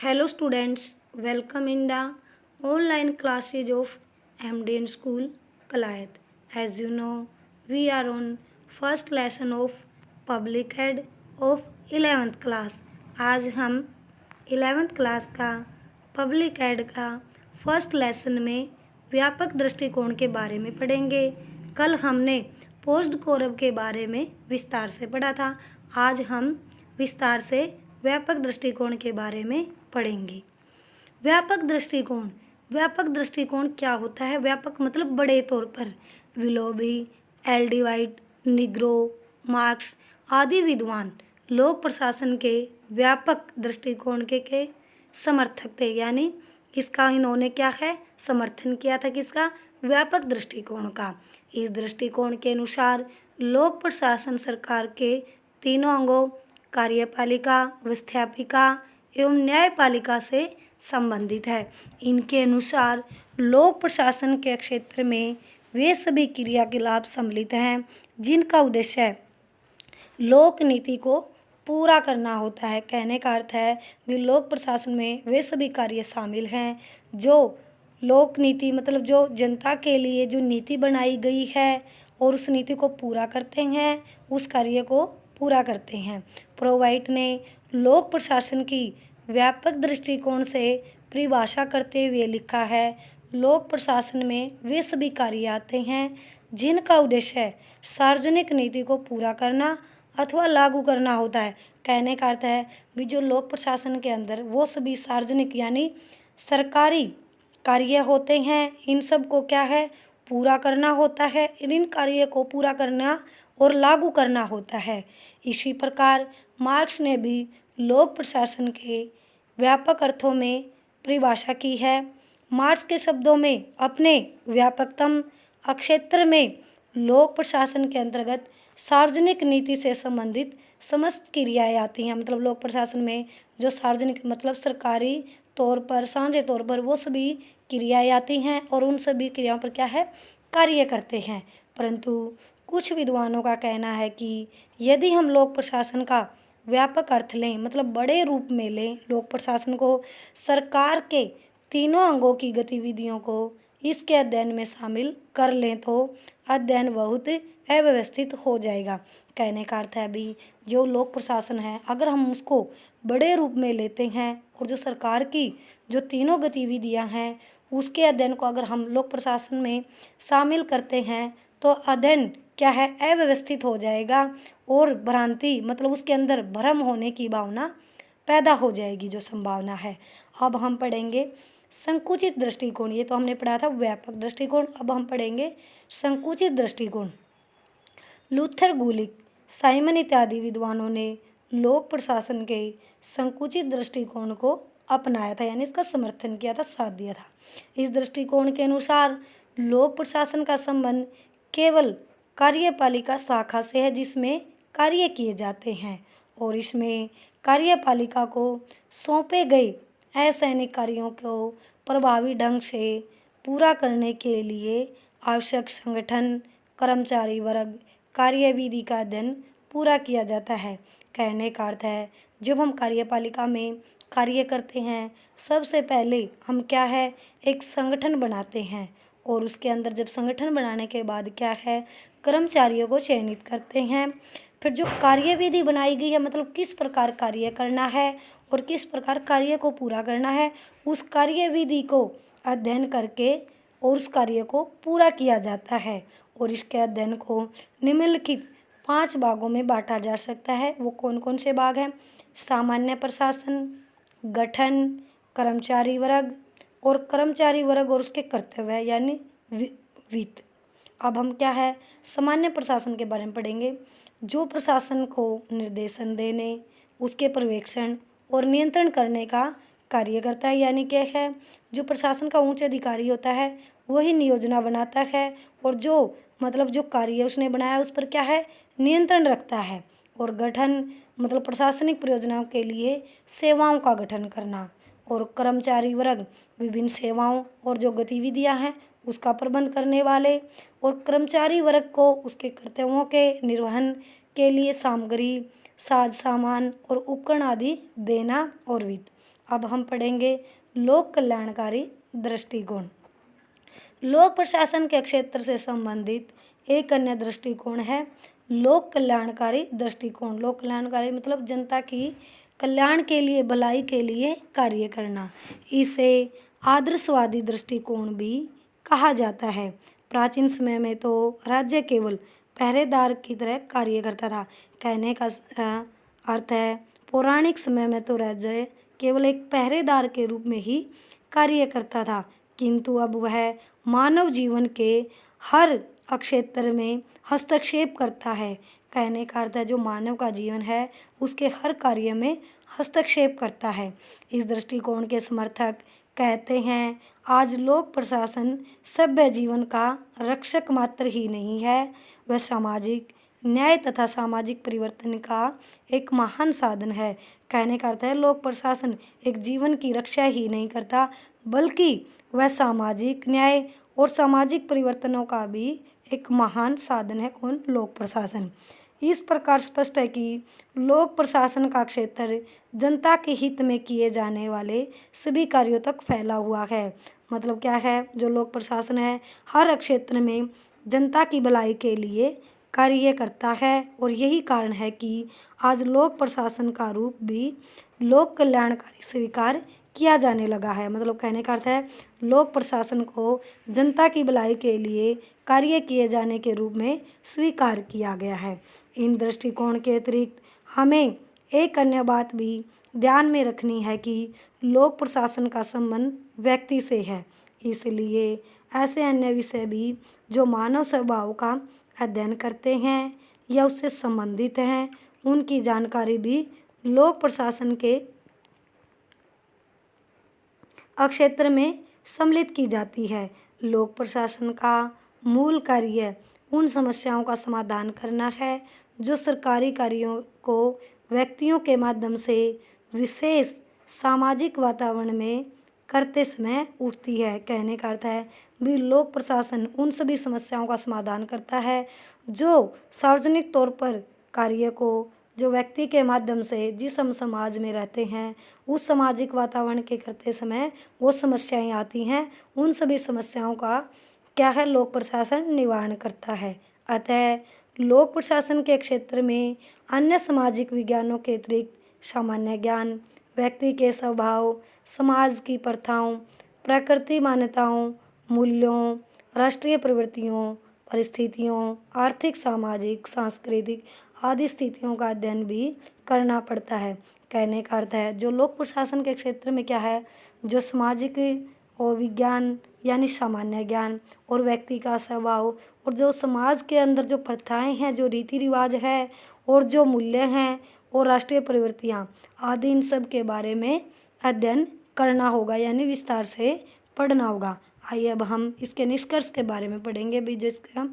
Hello students, welcome in the online classes of MDN School Kalayat. As you know, we are on first lesson of Public Ed of 11th class. आज हम 11th class का public add का first lesson में व्यापक दृष्टिकोण के बारे में पढ़ेंगे। कल हमने पोस्ट गौरव के बारे में विस्तार से पढ़ा था। आज हम विस्तार से व्यापक दृष्टिकोण के बारे में पढ़ेंगे। व्यापक दृष्टिकोण क्या होता है? व्यापक मतलब बड़े तौर पर। Willoughby, LD. White, Negro, marks आदि विद्वान लोक प्रशासन के व्यापक दृष्टिकोण के समर्थक थे। यानी इसका इन्होंने क्या है, समर्थन किया था किसका? व्यापक दृष्टिकोण का। इस दृष्टिकोण के अनुसार लोक प्रशासन सरकार के तीनों अंगों कार्यपालिका, व्यवस्थापिका एवं न्यायपालिका से संबंधित है। इनके अनुसार लोक प्रशासन के क्षेत्र में वे सभी क्रियाकलाप सम्मिलित हैं जिनका उद्देश्य लोक नीति को पूरा करना होता है। कहने का अर्थ है भी लोक प्रशासन में वे सभी कार्य शामिल हैं जो लोक नीति मतलब जो जनता के लिए जो नीति बनाई गई है और उस नीति को पूरा करते हैं, उस कार्य को पूरा करते हैं। प्रोवाइट ने लोक प्रशासन की व्यापक दृष्टिकोण से परिभाषा करते हुए लिखा है, लोक प्रशासन में वे सभी कार्य आते हैं जिनका उद्देश्य सार्वजनिक नीति को पूरा करना अथवा लागू करना होता है। कहने का अर्थ है भी जो लोक प्रशासन के अंदर वो सभी सार्वजनिक यानी सरकारी कार्य होते हैं, इन सब को क्या है, पूरा करना होता है। इन कार्य को पूरा करना और लागू करना होता है। इसी प्रकार मार्क्स ने भी लोक प्रशासन के व्यापक अर्थों में परिभाषा की है। मार्क्स के शब्दों में अपने व्यापकतम क्षेत्र में लोक प्रशासन के अंतर्गत सार्वजनिक नीति से संबंधित समस्त क्रियाएं आती हैं। मतलब लोक प्रशासन में जो सार्वजनिक मतलब सरकारी तौर पर, साझे तौर पर वो सभी क्रियाएं आती हैं और उन सभी क्रियाओं पर क्या है, कार्य करते हैं। परंतु कुछ विद्वानों का कहना है कि यदि हम लोक प्रशासन का व्यापक अर्थ लें, मतलब बड़े रूप में लें, लोक प्रशासन को सरकार के तीनों अंगों की गतिविधियों को इसके अध्ययन में शामिल कर लें तो अध्ययन बहुत अव्यवस्थित हो जाएगा। कहने का अर्थ है भी जो लोक प्रशासन है अगर हम उसको बड़े रूप में लेते हैं और जो सरकार की जो तीनों गतिविधियां हैं उसके अध्ययन को अगर हम लोक प्रशासन में शामिल करते हैं तो अध्ययन क्या है, अव्यवस्थित हो जाएगा और भ्रांति मतलब उसके अंदर भ्रम होने की भावना पैदा हो जाएगी, जो संभावना है। अब हम पढ़ेंगे संकुचित दृष्टिकोण। ये तो हमने पढ़ा था व्यापक दृष्टिकोण, अब हम पढ़ेंगे संकुचित दृष्टिकोण। लूथर, गुलिक, साइमन इत्यादि विद्वानों ने लोक प्रशासन के संकुचित दृष्टिकोण को अपनाया था, यानी इसका समर्थन किया था, साथ दिया था। इस दृष्टिकोण के अनुसार लोक प्रशासन का संबंध केवल कार्यपालिका शाखा से है जिसमें कार्य किए जाते हैं और इसमें कार्यपालिका को सौंपे गए असैनिक कार्यों को प्रभावी ढंग से पूरा करने के लिए आवश्यक संगठन, कर्मचारी वर्ग, कार्यविधि का अध्ययन पूरा किया जाता है। कहने का अर्थ है जब हम कार्यपालिका में कार्य करते हैं सबसे पहले हम क्या है, एक संगठन बनाते हैं और उसके अंदर जब संगठन बनाने के बाद क्या है, कर्मचारियों को चयनित करते हैं। फिर जो कार्यविधि बनाई गई है मतलब किस प्रकार कार्य करना है और किस प्रकार कार्य को पूरा करना है, उस कार्यविधि को अध्ययन करके और उस कार्य को पूरा किया जाता है। और इसके अध्ययन को निम्नलिखित 5 भागों में बांटा जा सकता है। वो कौन कौन से भाग हैं? सामान्य प्रशासन, गठन, कर्मचारी वर्ग और उसके कर्तव्य यानी वित्त। अब हम क्या है, सामान्य प्रशासन के बारे में पढ़ेंगे। जो प्रशासन को निर्देशन देने, उसके पर्यवेक्षण और नियंत्रण करने का कार्य करता है, यानी क्या है, जो प्रशासन का उच्च अधिकारी होता है वही नियोजना बनाता है और जो मतलब जो कार्य उसने बनाया उस पर क्या है, नियंत्रण रखता है। और गठन मतलब प्रशासनिक परियोजनाओं के लिए सेवाओं का गठन करना। और कर्मचारी वर्ग विभिन्न सेवाओं और जो गतिविधियां हैं उसका प्रबंध करने वाले और कर्मचारी वर्ग को उसके कर्तव्यों के निर्वहन के लिए सामग्री, साज सामान और उपकरण आदि देना और वित्त। अब हम पढ़ेंगे लोक कल्याणकारी दृष्टिकोण। लोक प्रशासन के क्षेत्र से संबंधित एक अन्य दृष्टिकोण है लोक कल्याणकारी दृष्टिकोण। लोक कल्याणकारी मतलब जनता की कल्याण के लिए, भलाई के लिए कार्य करना। इसे आदर्शवादी दृष्टिकोण भी कहा जाता है। प्राचीन समय में तो राज्य केवल पहरेदार की तरह कार्य करता था। कहने का अर्थ है पौराणिक समय में तो राज्य केवल एक पहरेदार के रूप में ही कार्य करता था, किंतु अब वह मानव जीवन के हर क्षेत्र में हस्तक्षेप करता है। कहने का अर्थ है जो मानव का जीवन है उसके हर कार्य में हस्तक्षेप करता है। इस दृष्टिकोण के समर्थक कहते हैं आज लोक प्रशासन सभ्य जीवन का रक्षक मात्र ही नहीं है, वह सामाजिक न्याय तथा सामाजिक परिवर्तन का एक महान साधन है। कहने का अर्थ है लोक प्रशासन एक जीवन की रक्षा ही नहीं करता, बल्कि वह सामाजिक न्याय और सामाजिक परिवर्तनों का भी एक महान साधन है। कौन? लोक प्रशासन। इस प्रकार स्पष्ट है कि लोक प्रशासन का क्षेत्र जनता के हित में किए जाने वाले सभी कार्यों तक फैला हुआ है। मतलब क्या है? जो लोक प्रशासन है हर क्षेत्र में जनता की भलाई के लिए कार्य करता है और यही कारण है कि आज लोक प्रशासन का रूप भी लोक कल्याणकारी स्वीकार किया जाने लगा है। मतलब कहने का अर्थ है लोक प्रशासन को जनता की भलाई के लिए कार्य किए जाने के रूप में स्वीकार किया गया है। इन दृष्टिकोण के अतिरिक्त हमें एक अन्य बात भी ध्यान में रखनी है कि लोक प्रशासन का संबंध व्यक्ति से है, इसलिए ऐसे अन्य विषय भी जो मानव स्वभाव का अध्ययन करते हैं या उससे संबंधित हैं उनकी जानकारी भी लोक प्रशासन के क्षेत्र में सम्मिलित की जाती है। लोक प्रशासन का मूल कार्य उन समस्याओं का समाधान करना है जो सरकारी कार्यों को व्यक्तियों के माध्यम से विशेष सामाजिक वातावरण में करते समय उठती है। कहने का अर्थ है भी लोक प्रशासन उन सभी समस्याओं का समाधान करता है जो सार्वजनिक तौर पर कार्य को जो व्यक्ति के माध्यम से जिस हम समाज में रहते हैं उस सामाजिक वातावरण के करते समय वो समस्याएं आती हैं, उन सभी समस्याओं का क्या है लोक प्रशासन निवारण करता है। अतः लोक प्रशासन के क्षेत्र में अन्य सामाजिक विज्ञानों के अतिरिक्त सामान्य ज्ञान, व्यक्ति के स्वभाव, समाज की प्रथाओं, प्रकृति मान्यताओं, मूल्यों, राष्ट्रीय प्रवृत्तियों, परिस्थितियों, आर्थिक, सामाजिक, सांस्कृतिक आदि स्थितियों का अध्ययन भी करना पड़ता है। कहने का अर्थ है जो लोक प्रशासन के क्षेत्र में क्या है जो सामाजिक और विज्ञान यानी सामान्य ज्ञान और व्यक्ति का स्वभाव और जो समाज के अंदर जो प्रथाएं हैं, जो रीति रिवाज है और जो मूल्य हैं और राष्ट्रीय प्रवृत्तियाँ आदि इन सब के बारे में अध्ययन करना होगा यानी विस्तार से पढ़ना होगा। आइए अब हम इसके निष्कर्ष के बारे में पढ़ेंगे भी। जो इसका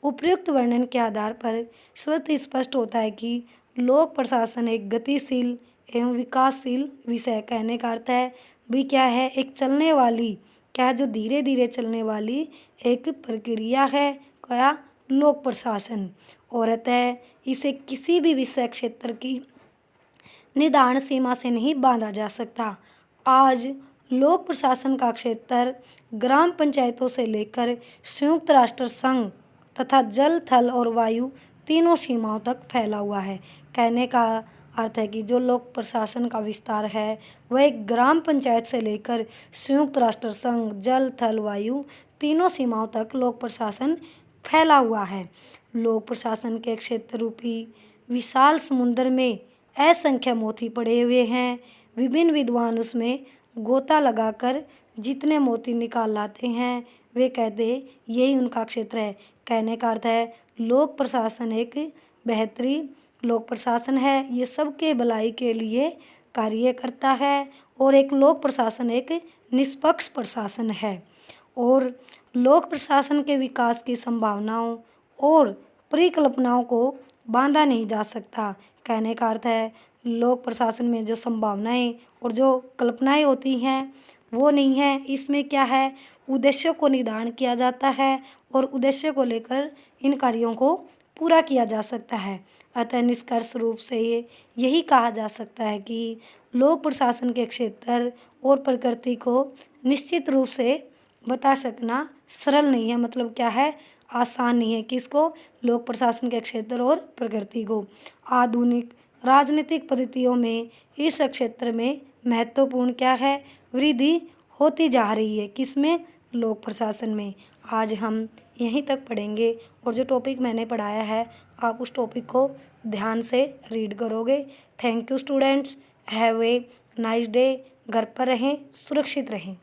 उपयुक्त वर्णन के आधार पर स्वतः स्पष्ट होता है कि लोक प्रशासन एक गतिशील एवं विकासशील विषय। कहने का अर्थ है भी क्या है एक चलने वाली क्या है जो धीरे धीरे चलने वाली एक प्रक्रिया है क्या लोक प्रशासन। और अतः इसे किसी भी विषय क्षेत्र की निर्धारण सीमा से नहीं बांधा जा सकता। आज लोक प्रशासन का क्षेत्र ग्राम पंचायतों से लेकर संयुक्त राष्ट्र संघ तथा जल, थल और वायु तीनों सीमाओं तक फैला हुआ है। कहने का अर्थ है कि जो लोक प्रशासन का विस्तार है वह एक ग्राम पंचायत से लेकर संयुक्त राष्ट्र संघ, जल, थल, वायु तीनों सीमाओं तक लोक प्रशासन फैला हुआ है। लोक प्रशासन के क्षेत्र रूपी विशाल समुद्र में असंख्य मोती पड़े हुए हैं। विभिन्न विद्वान उसमें गोता लगाकर जितने मोती निकाल लाते हैं वे कहते यही उनका क्षेत्र है। कहने का अर्थ है लोक प्रशासन एक बेहतरीन लोक प्रशासन है, ये सबके भलाई के लिए कार्य करता है और एक लोक प्रशासन एक निष्पक्ष प्रशासन है और लोक प्रशासन के विकास की संभावनाओं और परिकल्पनाओं को बांधा नहीं जा सकता। कहने का अर्थ है लोक प्रशासन में जो संभावनाएं और जो कल्पनाएं होती हैं वो नहीं है। इसमें क्या है उद्देश्यों को निर्धारण किया जाता है और उद्देश्य को लेकर इन कार्यों को पूरा किया जा सकता है। अतः निष्कर्ष रूप से यही कहा जा सकता है कि लोक प्रशासन के क्षेत्र और प्रकृति को निश्चित रूप से बता सकना सरल नहीं है। मतलब क्या है, आसान नहीं है। किसको? लोक प्रशासन के क्षेत्र और प्रकृति को। आधुनिक राजनीतिक पद्धतियों में इस क्षेत्र में महत्वपूर्ण क्या है, वृद्धि होती जा रही है। किसमें? लोक प्रशासन में। आज हम यहीं तक पढ़ेंगे और जो टॉपिक मैंने पढ़ाया है आप उस टॉपिक को ध्यान से रीड करोगे। Thank you students, have a nice day. घर पर रहें, सुरक्षित रहें।